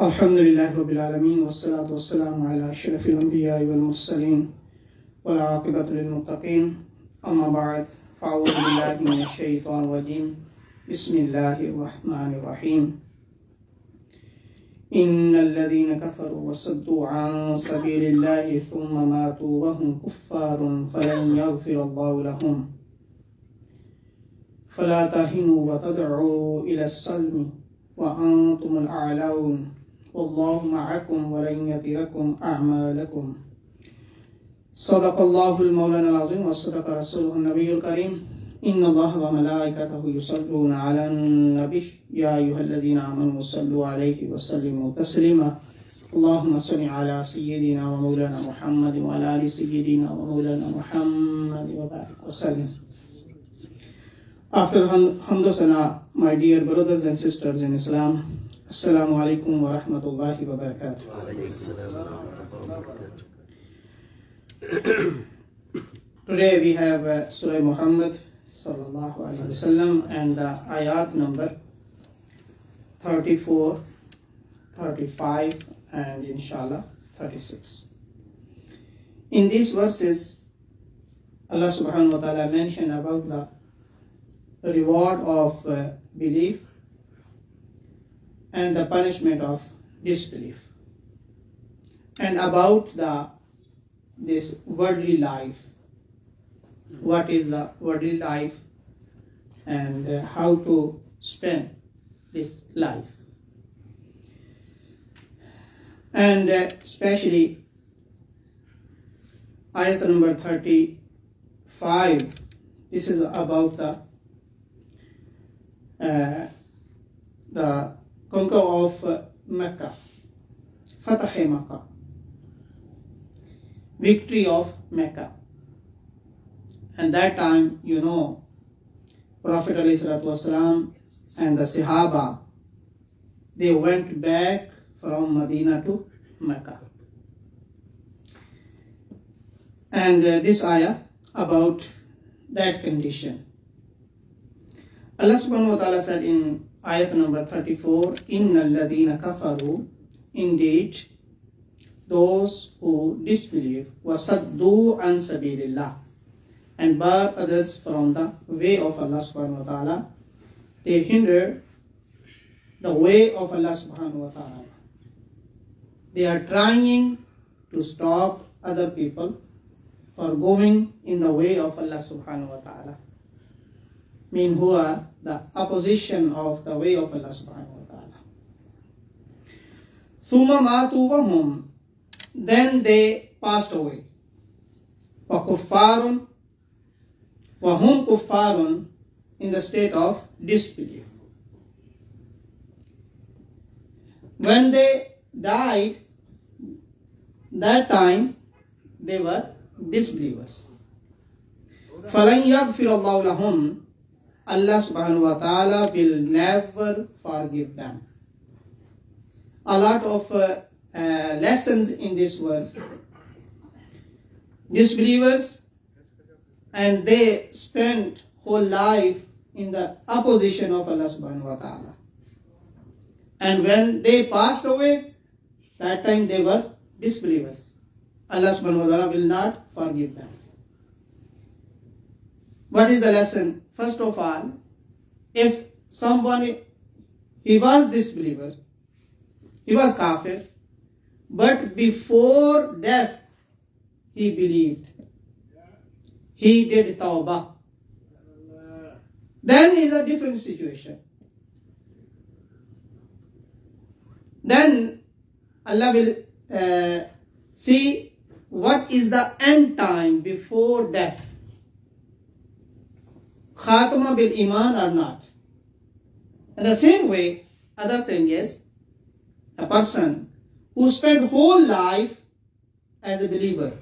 الحمد لله رب العالمين والصلاة والسلام على أشرف الأنبياء والمرسلين والعاقبة للمتقين أما بعد فأعوذ بالله من الشيطان الرجيم بسم الله الرحمن الرحيم إن الذين كفروا وصدوا عن سبيل الله ثم ماتوا وهم كفار فلن يغفر الله لهم فلا تهنوا وتدعوا إلى السلم وأنتم الأعلون والله معكم ولن يتركم أعمالكم صدق الله المولانا العظيم وصدق رسوله النبي الكريم إن الله وملائكته يصلون على النبي يا أيها الذين آمنوا صلوا عليه وسلموا تسليما اللهم صل على سيدنا ومولانا محمد وعلى آل سيدنا ومولانا محمد وبارك وسلم. After Hamdosana, my dear brothers and sisters in Islam, Assalamu alaikum wa rahmatullahi wa barakatuh. Today we have Surah Muhammad sallallahu alaihi wasallam and ayat number 34, 35 and inshallah 36. In these verses, Allah subhanahu wa ta'ala mentioned about the reward of belief and the punishment of disbelief, and about this worldly life. What is the worldly life and how to spend this life, and especially ayat number 35. This is about the conquer of Mecca, Fatah Mecca, victory of Mecca. And that time, Prophet ﷺ and the Sahaba, they went back from Medina to Mecca. And this ayah about that condition. Allah subhanahu wa ta'ala said in ayat number 34, Innal ladhina kafaru, indeed those who disbelieve, wasaddu an sabilillah, and bar others from the way of Allah subhanahu wa ta'ala. They hinder the way of Allah subhanahu wa ta'ala. They are trying to stop other people for going in the way of Allah subhanahu wa ta'ala. Mean who are the opposition of the way of Allah subhanahu wa ta'ala. Thumma matu wahum, then they passed away. Wa kuffarun, wahum kuffarun, in the state of disbelief. When they died, that time they were disbelievers. Falan yaghfir Allahu lahum, Allah subhanahu wa ta'ala will never forgive them. A lot of lessons in this verse. Disbelievers, and they spent whole life in the opposition of Allah subhanahu wa ta'ala. And when they passed away, that time they were disbelievers. Allah subhanahu wa ta'ala will not forgive them. What is the lesson? First of all, if someone, he was disbeliever, he was kafir, but before death he believed, he did tawbah, then is a different situation. Then Allah will see what is the end time before death. Khatama bil iman or not. In the same way, other thing is a person who spent whole life as a believer,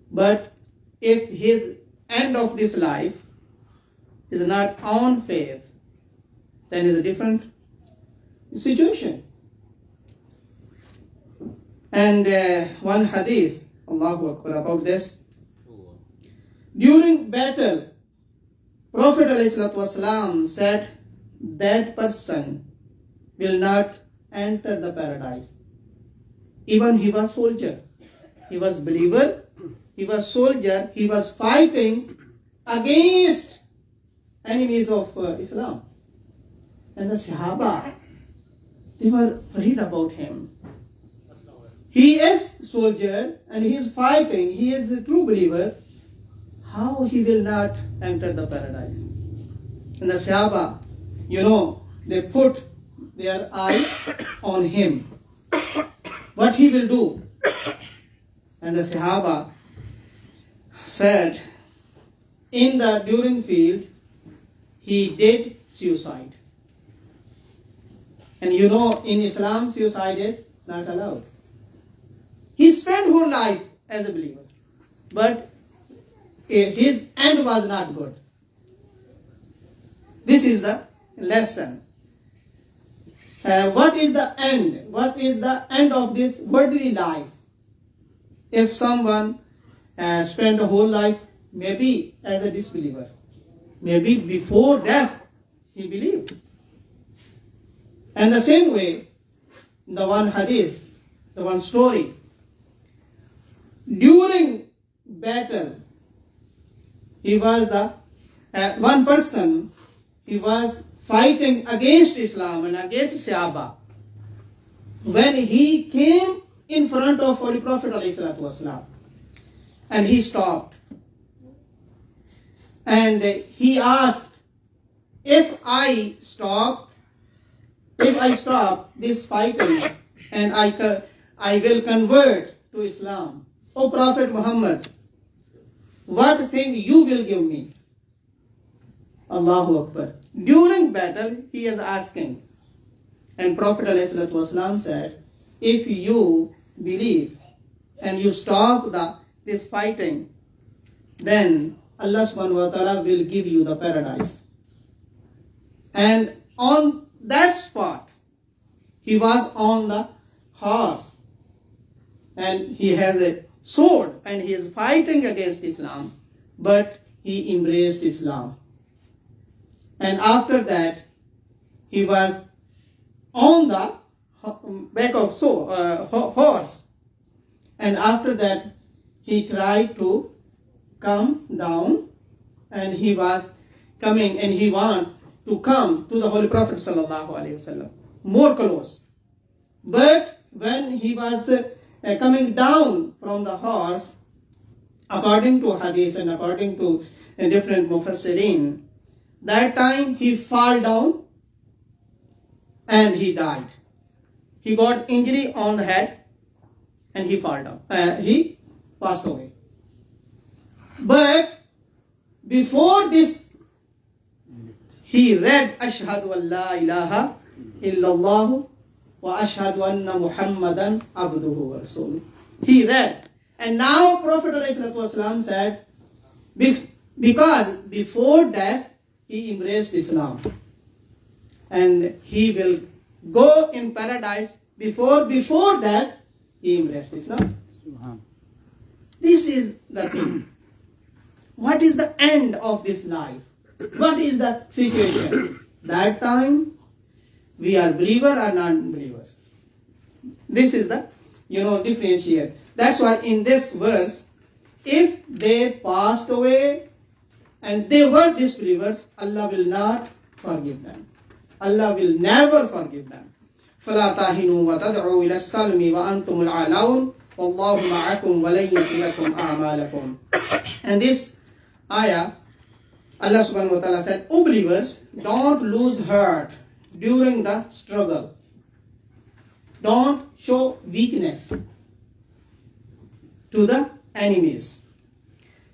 but if his end of this life is not on faith, then is a different situation. And one hadith, Allahu Akbar, about this. During battle, Prophet ﷺ said that person will not enter the paradise. Even he was soldier. He was believer. He was soldier. He was fighting against enemies of Islam. And the Sahaba, they were worried about him. He is soldier and he is fighting. He is a true believer. How he will not enter the paradise? And the Sahaba, they put their eyes on him. What he will do? And the Sahaba said, during field, he did suicide. And in Islam, suicide is not allowed. He spent whole life as a believer, but his end was not good. This is the lesson. What is the end? What is the end of this worldly life? If someone spent a whole life, maybe as a disbeliever, maybe before death he believed. And the same way, the one hadith, the one story, during battle, he was one person, he was fighting against Islam and against Sahaba. When he came in front of Holy Prophet ﷺ, and he stopped. And he asked, if I stop this fighting and I will convert to Islam, O Prophet Muhammad, what thing you will give me? Allahu Akbar. During battle, he is asking. And Prophet ﷺ said, if you believe and you stop this fighting, then Allah subhanahu wa ta'ala will give you the paradise. And on that spot, he was on the horse. And he has a sword and he is fighting against Islam. But he embraced Islam. And after that, he was on the back of horse. And after that, he tried to come down, and he was coming, and he wants to come to the Holy Prophet sallallahu alaihi wasallam, more close. But when he was coming down from the horse, according to hadith and according to different mufassirin, that time he fell down and he died. He got injury on the head and he fell down. He passed away. But before this, he read Ashhadu an la ilaha illallah wa ashhadu anna Muhammadan abduhu wa rasuluh. He read. And now Prophet ﷺ said, because before death, he embraced Islam. And he will go in paradise before death, he embraced Islam. This is the thing. What is the end of this life? What is the situation? That time, we are believer or non-believer. This is the, differentiate. That's why in this verse, if they passed away and they were disbelievers, Allah will not forgive them. Allah will never forgive them. فَلَا تَهِنُوا وَتَدْعُوا إِلَى السَّلْمِ وَأَنْتُمُ الْأَعْلَوْنَ وَاللَّهُ مَعَكُمْ وَلَن يَتِرَكُمْ أَعْمَالَكُمْ. And this ayah, Allah subhanahu wa ta'ala said, O believers, don't lose heart during the struggle. Don't show weakness to the enemies.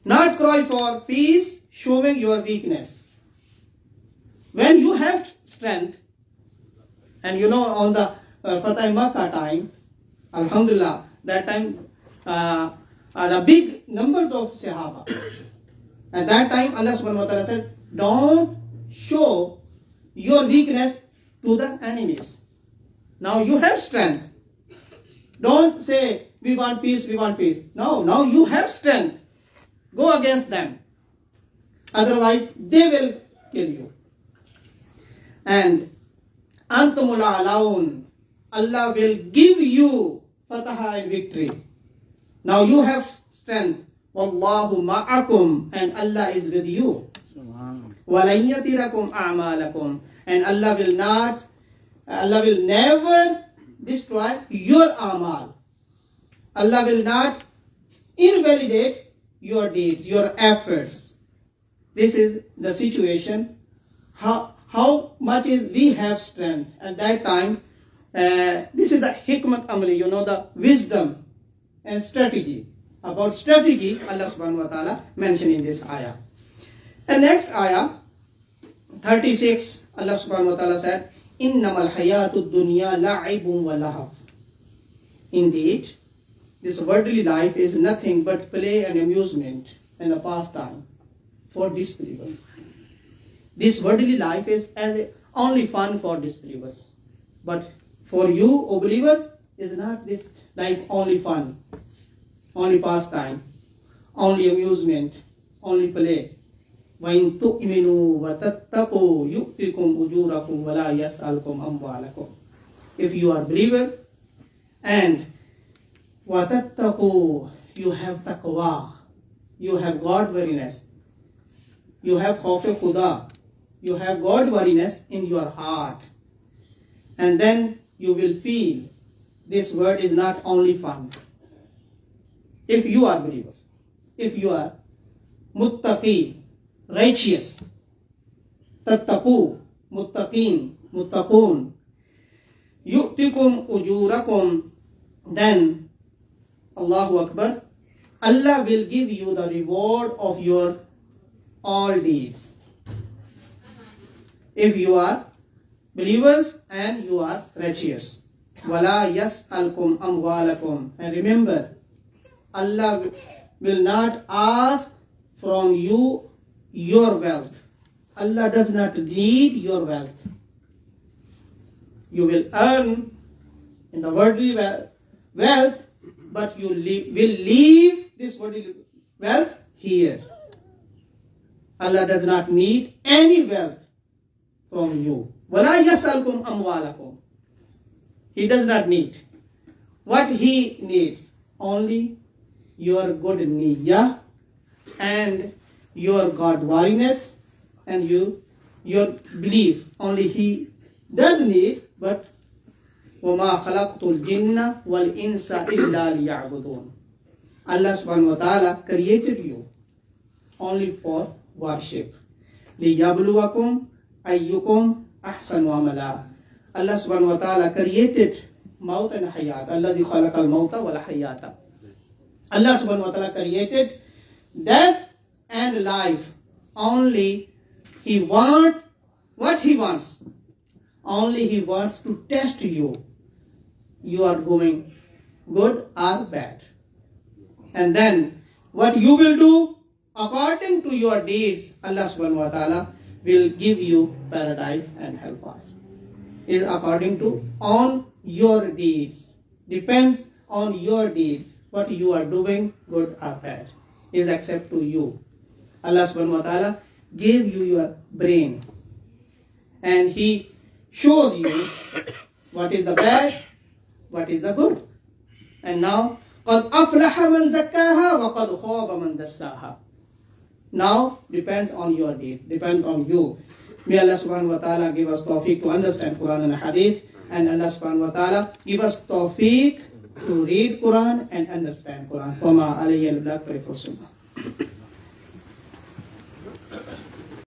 Not cry for peace, showing your weakness. When you have strength, and on the Fatah Makkah time, Alhamdulillah, that time the big numbers of Sahaba. At that time, Allah subhanahu wa ta'ala said, don't show your weakness to the enemies. Now you have strength. Don't say, we want peace, we want peace. No, now you have strength. Go against them. Otherwise, they will kill you. And antumul alaun, Allah will give you fatah and victory. Now you have strength. Wallahu ma'akum, and Allah is with you. وَلَنْ يَتِرَكُمْ أَعْمَالَكُمْ, and Allah will never destroy your amal. Allah will not invalidate your deeds, your efforts. This is the situation. How much is we have strength at that time. This is the hikmat amali, the wisdom and strategy. About strategy, Allah subhanahu wa ta'ala mentioned in this ayah. And next ayah, 36, Allah subhanahu wa ta'ala said, إِنَّمَا الْحَيَاةُ الدُّنْيَا لَعِبٌ وَلَهَوٌ. Indeed, this worldly life is nothing but play and amusement and a pastime for disbelievers. This worldly life is only fun for disbelievers. But for you, O believers, is not this life only fun, only pastime, only amusement, only play. وَإِن تُؤْمِنُوا وَتَتَّقُوا يُؤْتِكُمْ أُجُورَكُمْ وَلَا يَسْأَلْكُمْ أَمْوَالَكُمْ. If you are believer and وَتَتَّقُوا, you have taqwa, you have God-wariness, you have khawf khuda, you have God-wariness in your heart, and then you will feel this word is not only fun. If you are believers, if you are muttaqi, righteous, tattaqu, muttaqin, muttaqun, yu'tikum ujurakum, then Allahu Akbar, Allah will give you the reward of your all deeds. If you are believers and you are righteous. وَلَا يَسْأَلْكُمْ أَمْوَالَكُمْ. And remember, Allah will not ask from you your wealth. Allah does not need your wealth. You will earn in the worldly wealth, but you will leave this worldly wealth here. Allah does not need any wealth from you. وَلَا يَسْأَلْكُمْ أَمْوَالَكُمْ. He does not need. What He needs, only your good niyyah and your God-wariness and your belief. Only He does need, but وَمَا خَلَقْتُ الْجِنَّ وَالْإِنسَ إِلَّا لِيَعْبُدُونَ. Allah subhanahu wa ta'ala created you only for worship. لِيَبْلُوَكُمْ أَيُّكُمْ أَحْسَنُ عَمَلًا. Allah subhanahu wa ta'ala created maut and hayat. Alladhi khalaqa al-mauta wal hayata. Allah subhanahu wa ta'ala created death and life. Only He wants what He wants. Only He wants to test you. You are going good or bad. And then what you will do according to your deeds, Allah subhanahu wa ta'ala will give you paradise and hellfire. Is according to on your deeds. Depends on your deeds. What you are doing, good or bad, is accept to you. Allah subhanahu wa ta'ala gave you your brain. And He shows you what is the bad, what is the good. And now, قَدْ أَفْلَحَ مَنْ زَكَّاهَا وَقَدْ خَابَ مَنْ دَسَّاهَا. Now, depends on your deed, depends on you. May Allah subhanahu wa ta'ala give us tawfiq to understand Quran and Hadith, and Allah subhanahu wa ta'ala give us tawfiq to read Quran and understand Quran. وَمَا عَلَيَّ الْبَلَاغُ. Pray for Sunnah.